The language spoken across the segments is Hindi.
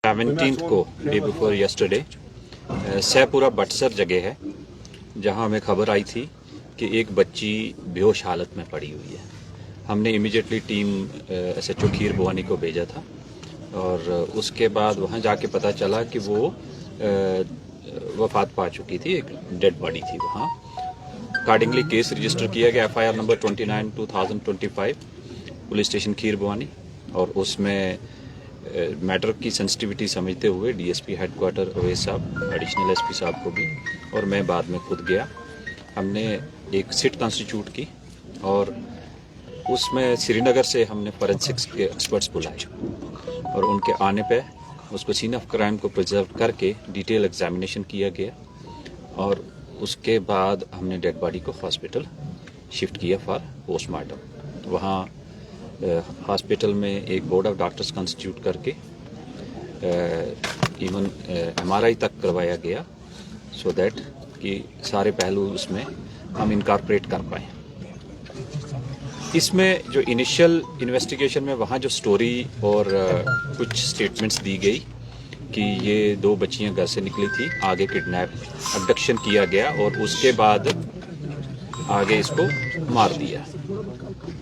17 को डे बिफोर यस्टरडे सहपुरा बटसर जगह है जहां हमें खबर आई थी कि एक बच्ची बेहोश हालत में पड़ी हुई है। हमने इमीडिएटली टीम SHO खीर भवानी को भेजा था और उसके बाद वहां जाके पता चला कि वो वफात पा चुकी थी, एक डेड बॉडी थी वहां। अकॉर्डिंगली केस रजिस्टर किया गया FIR नंबर 29/2025 पुलिस स्टेशन खीर भवानी और उसमें मैटर की सेंसिटिविटी समझते हुए DSP हेडक्वार्टर अवैस साहब, एडिशनल SP साहब को भी और मैं बाद में खुद गया। हमने एक सिट कॉन्स्टिट्यूट की और उसमें श्रीनगर से हमने फॉरेंसिक्स के एक्सपर्ट्स बुलाए और उनके आने पे उसको सीन ऑफ क्राइम को प्रिजर्व करके डिटेल एग्जामिनेशन किया गया और उसके बाद हमने डेड बॉडी को हॉस्पिटल शिफ्ट किया फॉर पोस्टमार्टम। वहाँ हॉस्पिटल में एक बोर्ड ऑफ डॉक्टर्स कॉन्स्टिट्यूट करके इवन MRI तक करवाया गया सो दैट कि सारे पहलू उसमें हम इनकॉर्पोरेट कर पाएँ। इसमें जो इनिशियल इन्वेस्टिगेशन में वहाँ जो स्टोरी और कुछ स्टेटमेंट्स दी गई कि ये 2 बच्चियां घर से निकली थी, आगे किडनैप अबडक्शन किया गया और उसके बाद आगे इसको मार दिया।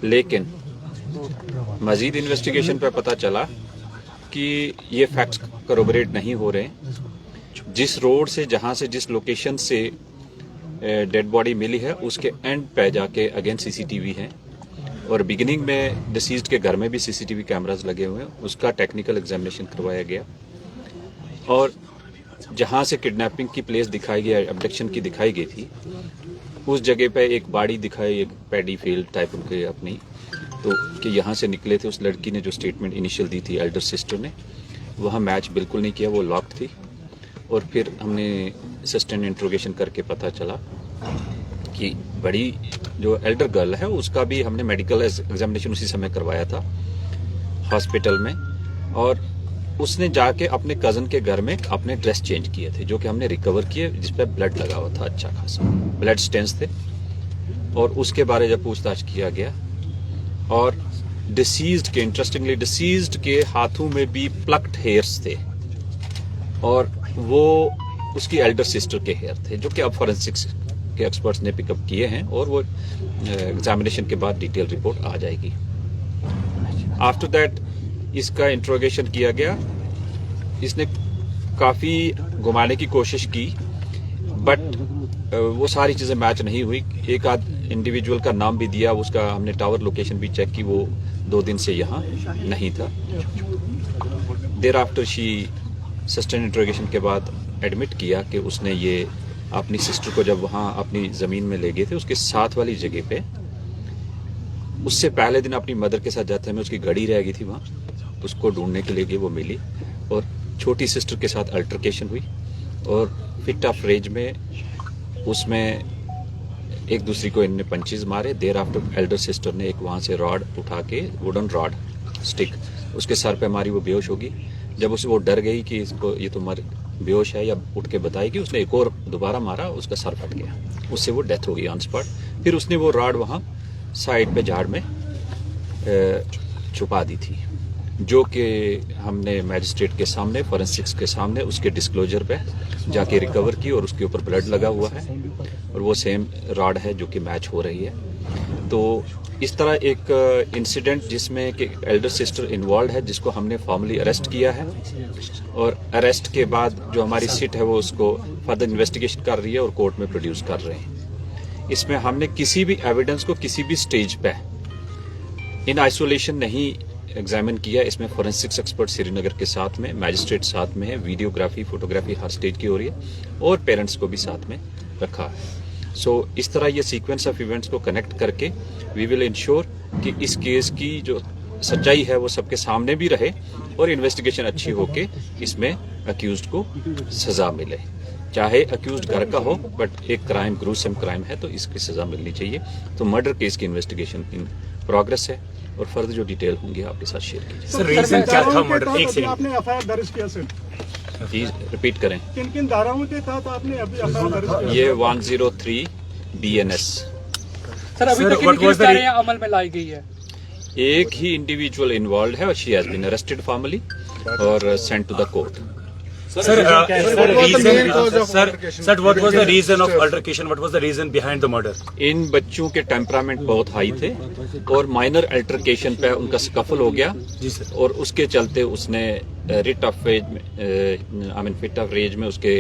लेकिन मजीद इन्वेस्टिगेशन पर पता चला कि ये फैक्ट्स करोबरेट नहीं हो रहे। जिस रोड से जहां से जिस लोकेशन से डेड बॉडी मिली है उसके एंड पे जाके अगेन CCTV है और बिगिनिंग में डिसीज्ड के घर में भी CCTV कैमरास लगे हुए हैं, उसका टेक्निकल एग्जामिनेशन करवाया गया और जहां से किडनैपिंग की प्लेस दिखाई गई, अबडक्शन की दिखाई गई थी, उस जगह पे एक बाड़ी दिखाई, एक पैडी फील्ड टाइप उनके अपनी, तो कि यहाँ से निकले थे। उस लड़की ने जो स्टेटमेंट इनिशियल दी थी एल्डर सिस्टर ने, वहाँ मैच बिल्कुल नहीं किया, वो लॉक थी। और फिर हमने सस्टेन इंट्रोगेशन करके पता चला कि बड़ी जो एल्डर गर्ल है उसका भी हमने मेडिकल एग्जामिनेशन उसी समय करवाया था हॉस्पिटल में और उसने जाके अपने कजन के घर में अपने ड्रेस चेंज किए थे जो कि हमने रिकवर किए, जिस पर ब्लड लगा हुआ था, अच्छा खासा ब्लड स्टेन्स थे। और उसके बारे जब पूछताछ किया गया और डिसीज्ड के, इंटरेस्टिंगली डिसीज्ड के हाथों में भी प्लक्ड हेयर्स थे और वो उसकी एल्डर सिस्टर के हेयर थे जो कि अब फॉरेंसिक्स के एक्सपर्ट्स ने पिकअप किए हैं और वो एग्जामिनेशन के बाद डिटेल रिपोर्ट आ जाएगी। आफ्टर दैट इसका इंट्रोगेशन किया गया। इसने काफ़ी घुमाने की कोशिश की बट वो सारी चीज़ें मैच नहीं हुई। एक आध इंडिविजुअल का नाम भी दिया, उसका हमने टावर लोकेशन भी चेक की, वो 2 दिन से यहाँ नहीं था। There after she sustain interrogation के बाद एडमिट किया कि उसने ये अपनी सिस्टर को जब वहाँ अपनी ज़मीन में ले गए थे उसके साथ वाली जगह पे, उससे पहले दिन अपनी मदर के साथ जाते में उसकी गाड़ी रह गई थी वहाँ, उसको ढूंढने के लिए गए, वो मिली और छोटी सिस्टर के साथ अल्टरकेशन हुई और फिट ऑफ रेंज में उसमें एक दूसरी को इनने पंचेस मारे। देर आफ्टर एल्डर सिस्टर ने एक वहाँ से रॉड उठा के, वुडन रॉड स्टिक, उसके सर पे मारी, वो बेहोश होगी। जब उसे वो डर गई कि इसको ये तो मर बेहोश है या उठ के बताएगी, उसने एक और दोबारा मारा, उसका सर फट गया, उससे वो डेथ हो गई ऑन स्पॉट। फिर उसने वो रॉड वहाँ साइड पे झाड़ में छुपा दी थी जो कि हमने मैजिस्ट्रेट के सामने, फॉरेंसिक्स के सामने उसके डिस्क्लोजर पे जाके रिकवर की और उसके ऊपर ब्लड लगा हुआ है और वो सेम रॉड है जो कि मैच हो रही है। तो इस तरह एक इंसिडेंट जिसमें कि एल्डर सिस्टर इन्वॉल्व है जिसको हमने फॉर्मली अरेस्ट किया है और अरेस्ट के बाद जो हमारी सिट है वो उसको फर्दर इन्वेस्टिगेशन कर रही है और कोर्ट में प्रोड्यूस कर रहे हैं। इसमें हमने किसी भी एविडेंस को किसी भी स्टेज पे इन आइसोलेशन नहीं एग्जामिन किया। इसमें फॉरेंसिक्स एक्सपर्ट श्रीनगर के साथ में, मैजिस्ट्रेट साथ में है, वीडियोग्राफी, फोटोग्राफी हर स्टेज की हो रही है और पेरेंट्स को भी साथ में रखा है। सो इस तरह ये सीक्वेंस ऑफ इवेंट्स को कनेक्ट करके वी विल इंश्योर कि इस केस की जो सच्चाई है वो सबके सामने भी रहे और इन्वेस्टिगेशन अच्छी होके इसमें अक्यूज्ड को सजा मिले। चाहे अक्यूज्ड घर का हो बट एक क्राइम, ग्रूसम क्राइम है तो इसकी सजा मिलनी चाहिए। तो मर्डर केस की इन्वेस्टिगेशन इन प्रोग्रेस है और फर्दर जो डिटेल होंगे आपके साथ शेयर कीजिए। सर रीजन क्या था मर्डर? एक सेकंड, आपने FIR दर्ज किया सर? जी रिपीट करें। किन किन धाराओं के तहत आपने अभी FIR दर्ज किया? ये 103 BNS। सर अभी तक कितनी गिरफ्तारियां अमल में लाई गई है? एक ही इंडिविजुअल इन्वॉल्व है और she has been arrested formally और sent to the court. Sir, what was the reason of altercation? What was the reason behind the murder? इन बच्चों के टेम्परामेंट बहुत हाई थे और माइनर अल्टरकेशन पे उनका स्कफल हो गया. जी सर. और उसके चलते उसने रिट ऑफ फिट ऑफ रेज में उसके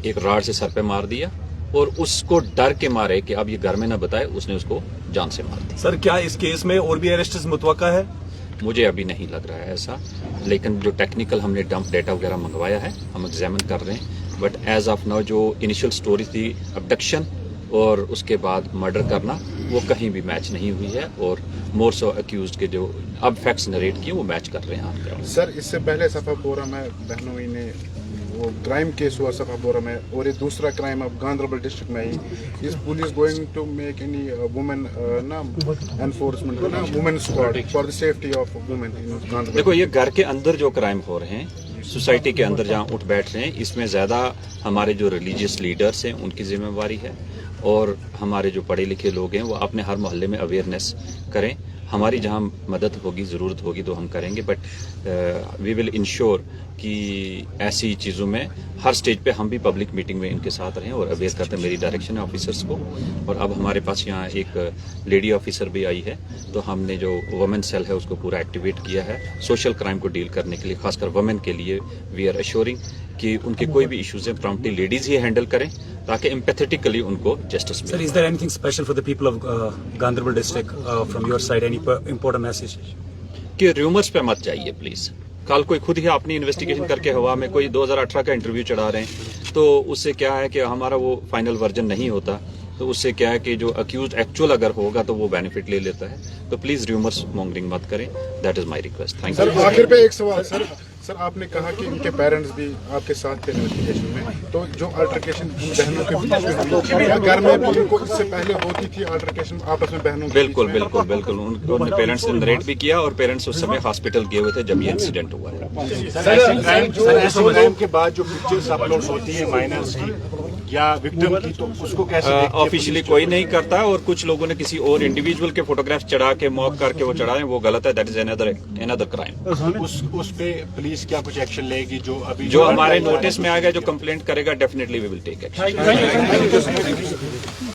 एक राड से सर पे मार दिया और उसको डर के मारे कि अब ये घर में ना बताए, उसने उसको जान से मार दी. सर क्या इस केस में और भी अरेस्ट मुतवक्का है? मुझे अभी नहीं लग रहा है ऐसा, लेकिन जो टेक्निकल हमने डंप डेटा वगैरह मंगवाया है हम एग्जामिन कर रहे हैं. बट एज ऑफ नाउ जो इनिशियल स्टोरी थी अबडक्शन और उसके बाद मर्डर करना, वो कहीं भी मैच नहीं हुई है और मोर सो अक्यूज्ड के जो अब फैक्ट्स नरेट किए वो मैच कर रहे हैं आपके. सर इससे पहले सफापोरा में बहनोई ने वो क्राइम केस हुआ सफापोरा में, और ये दूसरा क्राइम अब गांधरबल डिस्ट्रिक्ट में ही. Is police going to make any women ना एनफोर्समेंट ना women squad for the safety of women in Ganderbal? देखो, ये घर के अंदर जो क्राइम हो रहे हैं, सोसाइटी के अंदर जहाँ उठ बैठ रहे हैं, इसमें ज़्यादा हमारे जो रिलीजियस लीडर्स हैं उनकी जिम्मेवारी है और हमारे जो पढ़े लिखे लोग हैं वो अपने हर मोहल्ले में अवेयरनेस करें. हमारी जहाँ मदद होगी, ज़रूरत होगी तो हम करेंगे. बट वी विल इंश्योर कि ऐसी चीज़ों में हर स्टेज पे हम भी पब्लिक मीटिंग में इनके साथ रहें और अवेयर करते हैं. मेरी डायरेक्शन है ऑफिसर्स को. और अब हमारे पास यहाँ एक लेडी ऑफिसर भी आई है, तो हमने जो वुमेन सेल है उसको पूरा एक्टिवेट किया है सोशल क्राइम को डील करने के लिए. खासकर वुमेन के लिए वी आर अश्योरिंग कि उनके कोई भी इश्यूज हैं प्रॉम्प्टली लेडीज ही हैंडल करें ताकि एम्पैथेटिकली उनको जस्टिस Sir, मिले. is there anything special for the people of Gandharbal district from your side? Any important message? कि रूमर्स पे मत जाइए प्लीज. कल कोई खुद ही अपनी इन्वेस्टिगेशन करके हवा में कोई 2018 का इंटरव्यू चढ़ा रहे हैं, तो उससे क्या है कि हमारा वो फाइनल वर्जन नहीं होता. तो उससे क्या है कि जो अक्यूज एक्चुअल अगर होगा तो वो बेनिफिट ले लेता है. तो प्लीज रूमर्स मॉन्गरिंग मत करें. That is my request. Thank sir you. आखिर पे एक सवाल सर आपने कहा कि इनके पेरेंट्स भी आपके साथ थे इन्वेस्टिगेशन में, तो जो अल्टरकेशन बहनों के बीच में हुई, क्या घर में भी उनको इससे पहले होती थी अल्टरकेशन आपस में बहनों के बिल्कुल बीच में? बिल्कुल बिल्कुल. उनके पेरेंट्स ने नरेट भी किया और पेरेंट्स उस समय हॉस्पिटल गए हुए थे जब ये इंसिडेंट हुआ है. क्राइम के बाद जो पिक्चर्स अपलोड होती है माइनर्स की या विक्टिम की, तो उसको कैसे देखते हैं? ऑफिशियली कोई नहीं करता और कुछ लोगों ने किसी और इंडिविजुअल के फोटोग्राफ्स चढ़ा के मॉक करके वो चढ़ाएं, वो गलत है. That is another crime. उस पे पुलिस क्या कुछ एक्शन लेगी? जो अभी जो हमारे नोटिस में आएगा, जो कंप्लेंट करेगा, definitely we will take action.